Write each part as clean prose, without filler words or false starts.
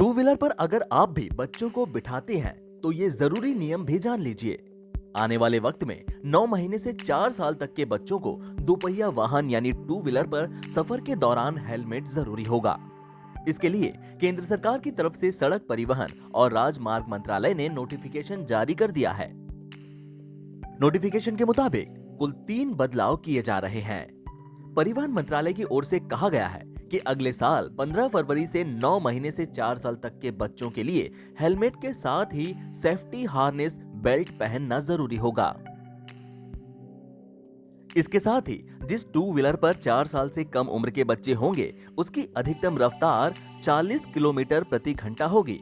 Two wheeler पर अगर आप भी बच्चों को बिठाते हैं तो ये जरूरी नियम भी जान लीजिए। आने वाले वक्त में 9 महीने से 4 साल तक के बच्चों को दोपहिया वाहन यानी टू व्हीलर पर सफर के दौरान हेलमेट जरूरी होगा। इसके लिए केंद्र सरकार की तरफ से सड़क परिवहन और राजमार्ग मंत्रालय ने नोटिफिकेशन जारी कर दिया है। नोटिफिकेशन के मुताबिक कुल 3 बदलाव किए जा रहे हैं। परिवहन मंत्रालय की ओर से कहा गया है कि अगले साल 15 फरवरी से 9 महीने से 4 साल तक के बच्चों के लिए हेलमेट के साथ ही सेफ्टी हार्नेस बेल्ट पहनना जरूरी होगा। इसके साथ ही जिस टू व्हीलर पर 4 साल से कम उम्र के बच्चे होंगे उसकी अधिकतम रफ्तार 40 किलोमीटर प्रति घंटा होगी।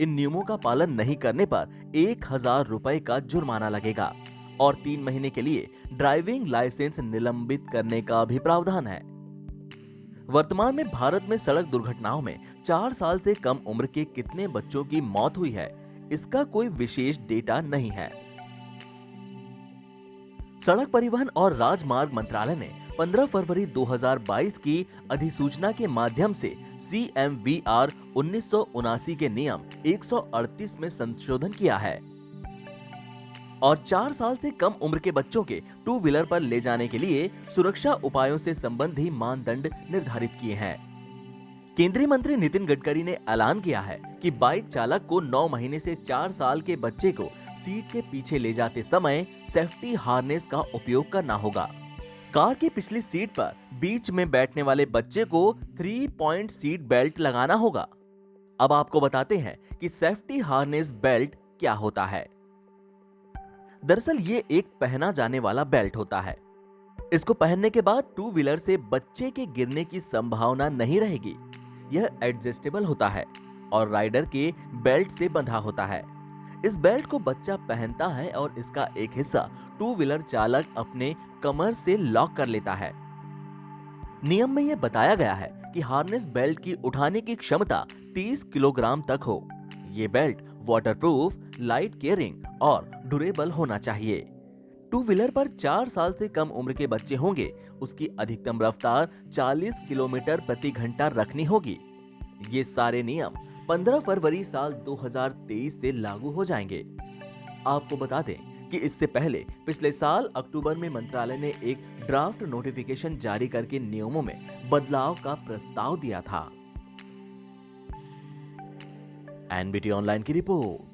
इन नियमों का पालन नहीं करने पर 1000 रुपए का जुर्माना लगेगा और 3 महीने के लिए ड्राइविंग लाइसेंस निलंबित करने का भी प्रावधान है। वर्तमान में भारत में सड़क दुर्घटनाओं में 4 साल से कम उम्र के कितने बच्चों की मौत हुई है, इसका कोई विशेष डेटा नहीं है। सड़क परिवहन और राजमार्ग मंत्रालय ने 15 फरवरी 2022 की अधिसूचना के माध्यम से CMVR 1979 के नियम 138 में संशोधन किया है और 4 साल से कम उम्र के बच्चों के टू व्हीलर पर ले जाने के लिए सुरक्षा उपायों से संबंधी मानदंड निर्धारित किए हैं। केंद्रीय मंत्री नितिन गडकरी ने ऐलान किया है कि बाइक चालक को 9 महीने से 4 साल के बच्चे को सीट के पीछे ले जाते समय सेफ्टी हार्नेस का उपयोग करना होगा। कार की पिछली सीट पर बीच में बैठने वाले बच्चे को 3 पॉइंट सीट बेल्ट लगाना होगा। अब आपको बताते हैं कि सेफ्टी हार्नेस बेल्ट क्या होता है। दरअसल ये एक पहना जाने वाला बेल्ट होता है। इसको पहनने के बाद टू व्हीलर से बच्चे के गिरने की संभावना नहीं रहेगी। यह एडजस्टेबल होता है और राइडर के बेल्ट से बंधा होता है। इस बेल्ट को बच्चा पहनता है और इसका एक हिस्सा टू व्हीलर चालक अपने कमर से लॉक कर लेता है। नियम में यह बताया गया है कि हार्नेस बेल्ट की उठाने की क्षमता 30 किलोग्राम तक हो। ये बेल्ट वाटरप्रूफ, लाइट केयरिंग और ड्यूरेबल होना चाहिए। टू व्हीलर पर 4 साल से कम उम्र के बच्चे होंगे, उसकी अधिकतम रफ्तार 40 किलोमीटर प्रति घंटा रखनी होगी। ये सारे नियम 15 फरवरी साल 2023 से लागू हो जाएंगे। आपको बता दें कि इससे पहले पिछले साल अक्टूबर में मंत्रालय ने एक ड्राफ्ट नोटिफिकेशन जारी करके नियमों में बदलाव का प्रस्ताव दिया था। एनबीटी ऑनलाइन की रिपोर्ट।